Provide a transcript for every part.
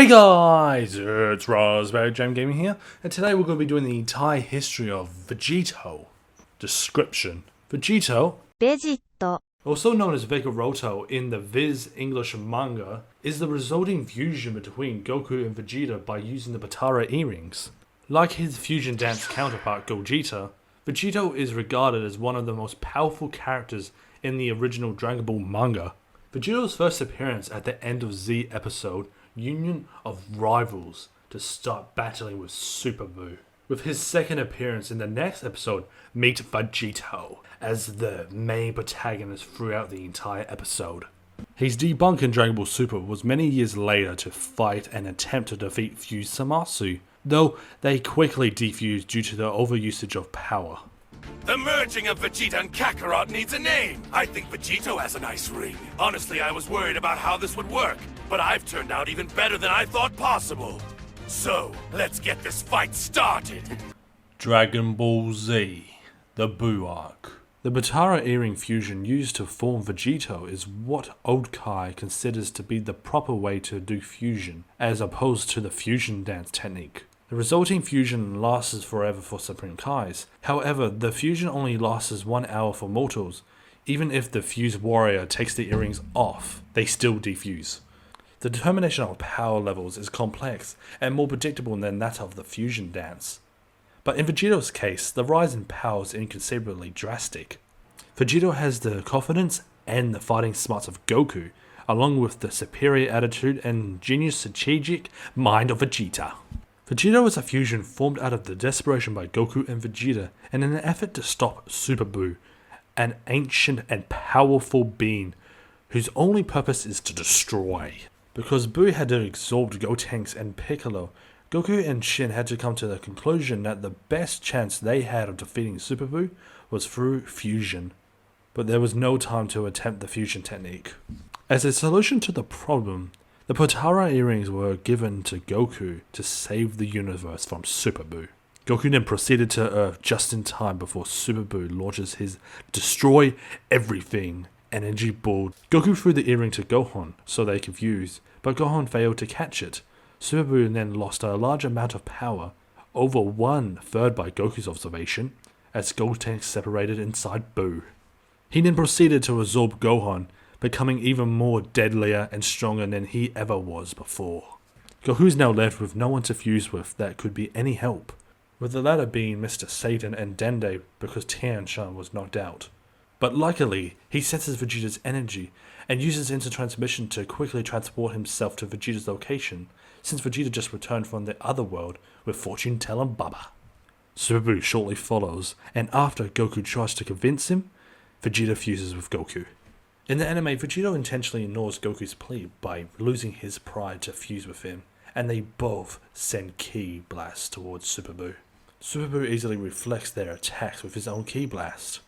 Hey guys, it's RJG Gaming here, and today we're going to be doing the entire history of Vegito. Description: Vegito, Vegito, also known as Vegito in the Viz English manga, is the resulting fusion between Goku and Vegeta by using the Potara earrings. Like his fusion dance counterpart Gogeta, Vegito is regarded as one of the most powerful characters in the original Dragon Ball manga. Vegito's first appearance at the end of Z episode Union of Rivals to start battling with Super Buu, with his second appearance in the next episode Meet Vegito as the main protagonist throughout the entire episode. His debunk in Dragon Ball Super was many years later to fight and attempt to defeat Fused Zamasu, though they quickly defused due to the overusage of power. The merging of Vegeta and Kakarot needs a name. I think Vegito has a nice ring. Honestly, I was worried about how this would work, but I've turned out even better than I thought possible. So, let's get this fight started. Dragon Ball Z, the Buu arc. The Potara earring fusion used to form Vegito is what Old Kai considers to be the proper way to do fusion, as opposed to the fusion dance technique. The resulting fusion lasts forever for Supreme Kais. However, the fusion only lasts 1 hour for mortals. Even if the fused warrior takes the earrings off, they still defuse. The determination of power levels is complex and more predictable than that of the fusion dance. But in Vegito's case, the rise in power is inconceivably drastic. Vegito has the confidence and the fighting smarts of Goku, along with the superior attitude and genius strategic mind of Vegeta. Vegito is a fusion formed out of the desperation by Goku and Vegeta in an effort to stop Super Buu, an ancient and powerful being whose only purpose is to destroy. Because Buu had absorbed Gotenks and Piccolo, Goku and Shin had to come to the conclusion that the best chance they had of defeating Super Buu was through fusion. But there was no time to attempt the fusion technique. As a solution to the problem, the Potara earrings were given to Goku to save the universe from Super Buu. Goku then proceeded to Earth just in time before Super Buu launches his Destroy Everything energy ball. Goku threw the earring to Gohan so they could fuse, but Gohan failed to catch it. Super Buu then lost a large amount of power, over 1/3 by Goku's observation, as Gotenks separated inside Buu. He then proceeded to absorb Gohan, becoming even more deadlier and stronger than he ever was before. Goku's now left with no one to fuse with that could be any help, with the latter being Mr. Satan and Dende because Tian Shan was knocked out. But luckily, he senses Vegeta's energy and uses instant transmission to quickly transport himself to Vegeta's location, since Vegeta just returned from the other world with fortune teller Baba. Super Buu shortly follows, and after Goku tries to convince him, Vegeta fuses with Goku. In the anime, Vegito intentionally ignores Goku's plea by losing his pride to fuse with him, and they both send ki blasts towards Super Buu. Super Buu easily reflects their attacks with his own ki blast.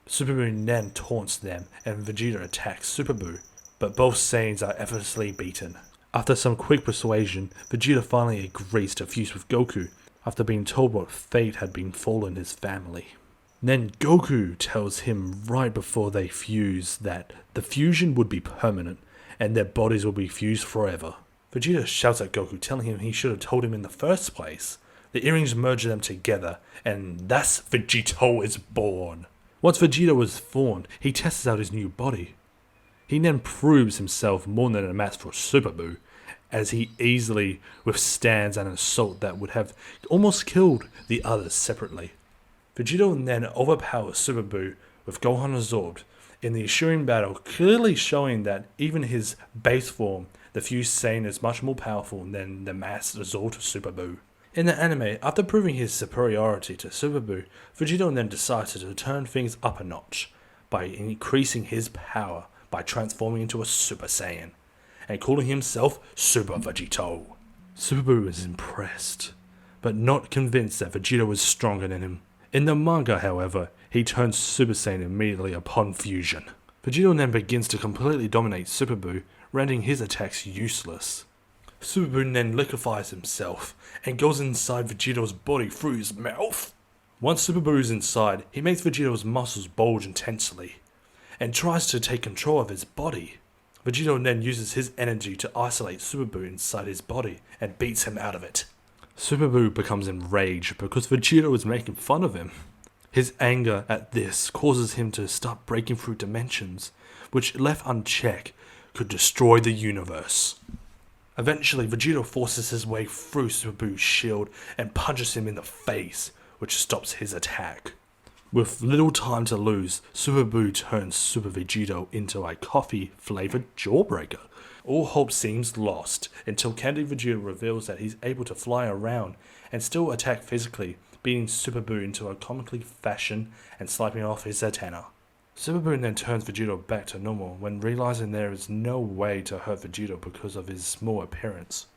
Super Buu then taunts them, and Vegeta attacks Super Buu, but both Saiyans are effortlessly beaten. After some quick persuasion, Vegeta finally agrees to fuse with Goku, after being told what fate had befallen his family. Then Goku tells him right before they fuse that the fusion would be permanent and their bodies will be fused forever. Vegeta shouts at Goku, telling him he should have told him in the first place. The earrings merge them together, and thus Vegito is born. Once Vegeta was formed, he tests out his new body. He then proves himself more than a match for Super Buu, as he easily withstands an assault that would have almost killed the others separately. Vegito then overpowers Super Buu with Gohan absorbed in the ensuing battle, clearly showing that even his base form, the fused Saiyan, is much more powerful than the mass absorbed Super Buu. In the anime, after proving his superiority to Super Buu, Vegito then decides to turn things up a notch by increasing his power by transforming into a Super Saiyan and calling himself Super Vegito. Super Buu is impressed, but not convinced that Vegito is stronger than him. In the manga, however, he turns Super Saiyan immediately upon fusion. Vegito then begins to completely dominate Super Buu, rendering his attacks useless. Super Buu then liquefies himself and goes inside Vegito's body through his mouth. Once Super Buu is inside, he makes Vegito's muscles bulge intensely and tries to take control of his body. Vegito then uses his energy to isolate Super Buu inside his body and beats him out of it. Super Buu becomes enraged because Vegito is making fun of him. His anger at this causes him to start breaking through dimensions, which left unchecked could destroy the universe. Eventually, Vegito forces his way through Super Buu's shield and punches him in the face, which stops his attack. With little time to lose, Super Buu turns Super Vegito into a coffee-flavored jawbreaker. All hope seems lost until Candy Vegito reveals that he's able to fly around and still attack physically, beating Super Buu into a comically fashion and sniping off his antenna. Super Buu then turns Vegito back to normal when realizing there is no way to hurt Vegito because of his small appearance,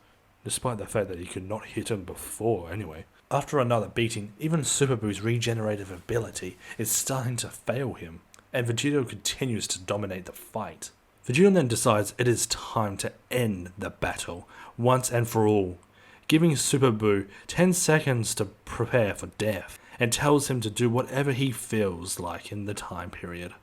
despite the fact that he could not hit him before anyway. After another beating, even Super Buu's regenerative ability is starting to fail him, and Vegito continues to dominate the fight. Vegito then decides it is time to end the battle, once and for all, giving Super Buu 10 seconds to prepare for death, and tells him to do whatever he feels like in the time period.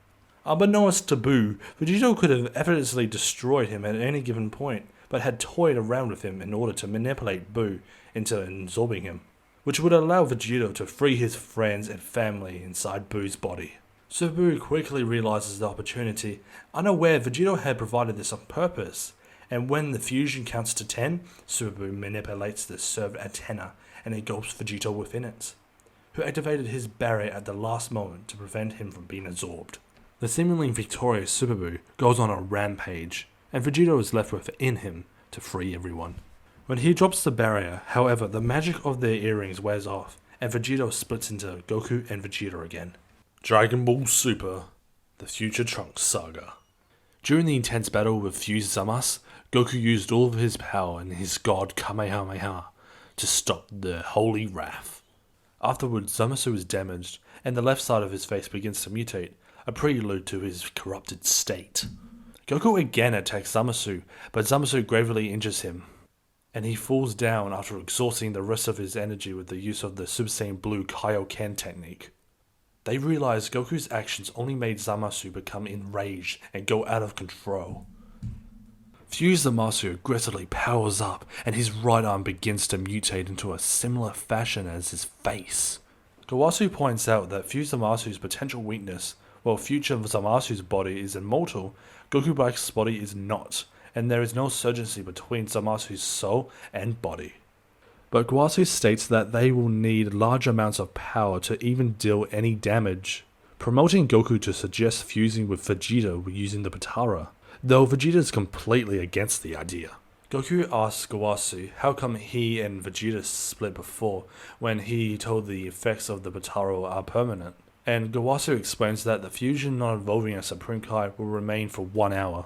Unbeknownst to Buu, Vegito could have effortlessly destroyed him at any given point, but had toyed around with him in order to manipulate Buu into absorbing him, which would allow Vegito to free his friends and family inside Buu's body. Super Buu quickly realizes the opportunity, unaware Vegito had provided this on purpose, and when the fusion counts to 10, Super Buu manipulates the served antenna and engulfs Vegito within it, who activated his barrier at the last moment to prevent him from being absorbed. The seemingly victorious Super Buu goes on a rampage, and Vegito is left within him to free everyone. When he drops the barrier, however, the magic of their earrings wears off, and Vegito splits into Goku and Vegeta again. Dragon Ball Super, the Future Trunks Saga. During the intense battle with Fused Zamasu, Goku used all of his power and his god Kamehameha to stop the Holy Wrath. Afterwards, Zamasu is damaged, and the left side of his face begins to mutate, a prelude to his corrupted state. Goku again attacks Zamasu, but Zamasu gravely injures him, and he falls down after exhausting the rest of his energy with the use of the Super Saiyan Blue Kaioken technique. They realize Goku's actions only made Zamasu become enraged and go out of control. Fused Zamasu aggressively powers up, and his right arm begins to mutate into a similar fashion as his face. Kawasu points out that Fused Zamasu's potential weakness, while future Zamasu's body is immortal, Goku Black's body is not, and there is no surgency between Zamasu's soul and body. But Kawasu states that they will need large amounts of power to even deal any damage, promoting Goku to suggest fusing with Vegeta using the Potara, though Vegeta is completely against the idea. Goku asks Kawasu how come he and Vegeta split before, when he told the effects of the Potara are permanent, and Kawasu explains that the fusion not involving a Supreme Kai will remain for 1 hour.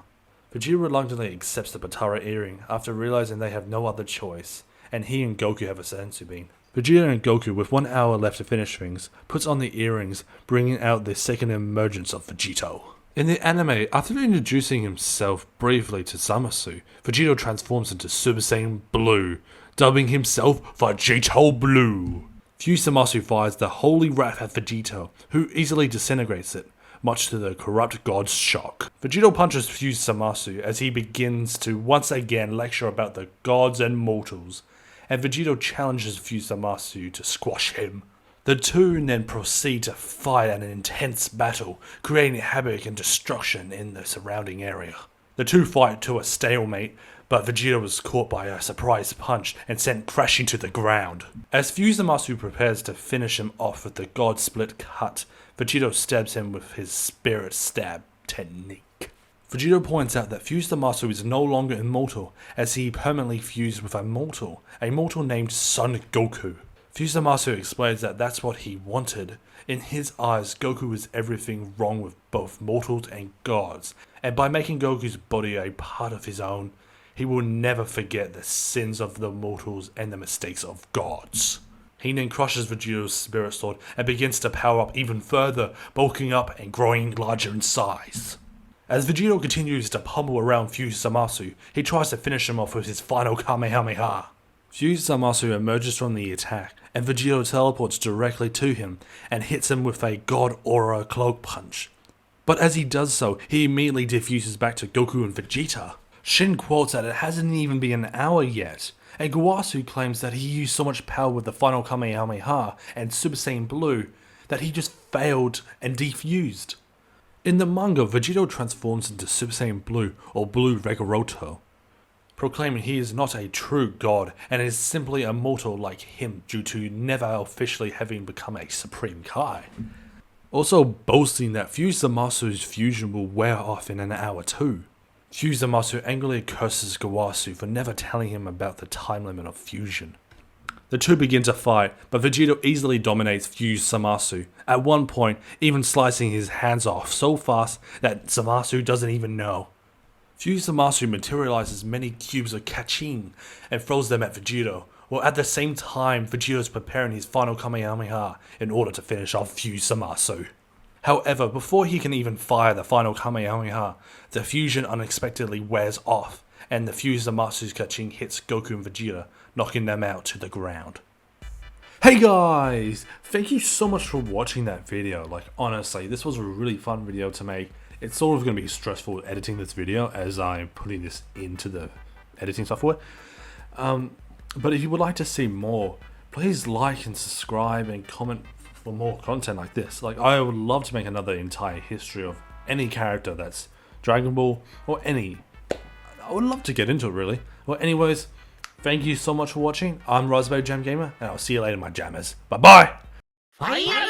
Vegeta reluctantly accepts the Potara earring after realizing they have no other choice, and he and Goku have a senzu bean. Vegeta and Goku, with 1 hour left to finish things, puts on the earrings, bringing out the second emergence of Vegito. In the anime, after introducing himself briefly to Zamasu, Vegito transforms into Super Saiyan Blue, dubbing himself Vegito Blue. Fused Zamasu fires the Holy Wrath at Vegito, who easily disintegrates it, much to the corrupt god's shock. Vegito punches Fused Zamasu as he begins to once again lecture about the gods and mortals, and Vegito challenges Fused Zamasu to squash him. The two then proceed to fight an intense battle, creating havoc and destruction in the surrounding area. The two fight to a stalemate, but Vegeta was caught by a surprise punch and sent crashing to the ground. As Fused Zamasu prepares to finish him off with the God Split cut, Vegito stabs him with his Spirit Stab technique. Vegito points out that Fused Zamasu is no longer immortal, as he permanently fused with a mortal named Son Goku. Fused Zamasu explains that that's what he wanted. In his eyes, Goku is everything wrong with both mortals and gods, and by making Goku's body a part of his own, he will never forget the sins of the mortals and the mistakes of gods. He then crushes Vegito's Spirit Sword and begins to power up even further, bulking up and growing larger in size. As Vegito continues to pummel around Fused Zamasu, he tries to finish him off with his final Kamehameha. Fused Zamasu emerges from the attack, and Vegito teleports directly to him and hits him with a God Aura Cloak Punch. But as he does so, he immediately defuses back to Goku and Vegeta. Shin quotes that it hasn't even been an hour yet, and Gowasu claims that he used so much power with the final Kamehameha and Super Saiyan Blue that he just failed and defused. In the manga, Vegito transforms into Super Saiyan Blue or Blue Vegito, proclaiming he is not a true god and is simply a mortal like him due to never officially having become a Supreme Kai. Also boasting that Fusamasu's fusion will wear off in an hour too. Fusamasu angrily curses Gowasu for never telling him about the time limit of fusion. The two begin to fight, but Vegito easily dominates Fusamasu, at one point even slicing his hands off so fast that Zamasu doesn't even know. Fusamasu materializes many cubes of Kachin and throws them at Vegito, while at the same time Vegito is preparing his final Kamehameha in order to finish off Fusamasu. However, before he can even fire the final Kamehameha, the fusion unexpectedly wears off, and the Fusamasu's Kachin hits Goku and Vegeta, knocking them out to the ground. Hey guys! Thank you so much for watching that video. Like, honestly, this was a really fun video to make. It's sort of going to be stressful editing this video as I'm putting this into the editing software. But if you would like to see more, please like and subscribe and comment for more content like this. Like, I would love to make another entire history of any character that's Dragon Ball or any. I would love to get into it, really. Well, anyways, thank you so much for watching. I'm Raspberry Jam Gamer, and I'll see you later, my jammers. Bye bye. Fire!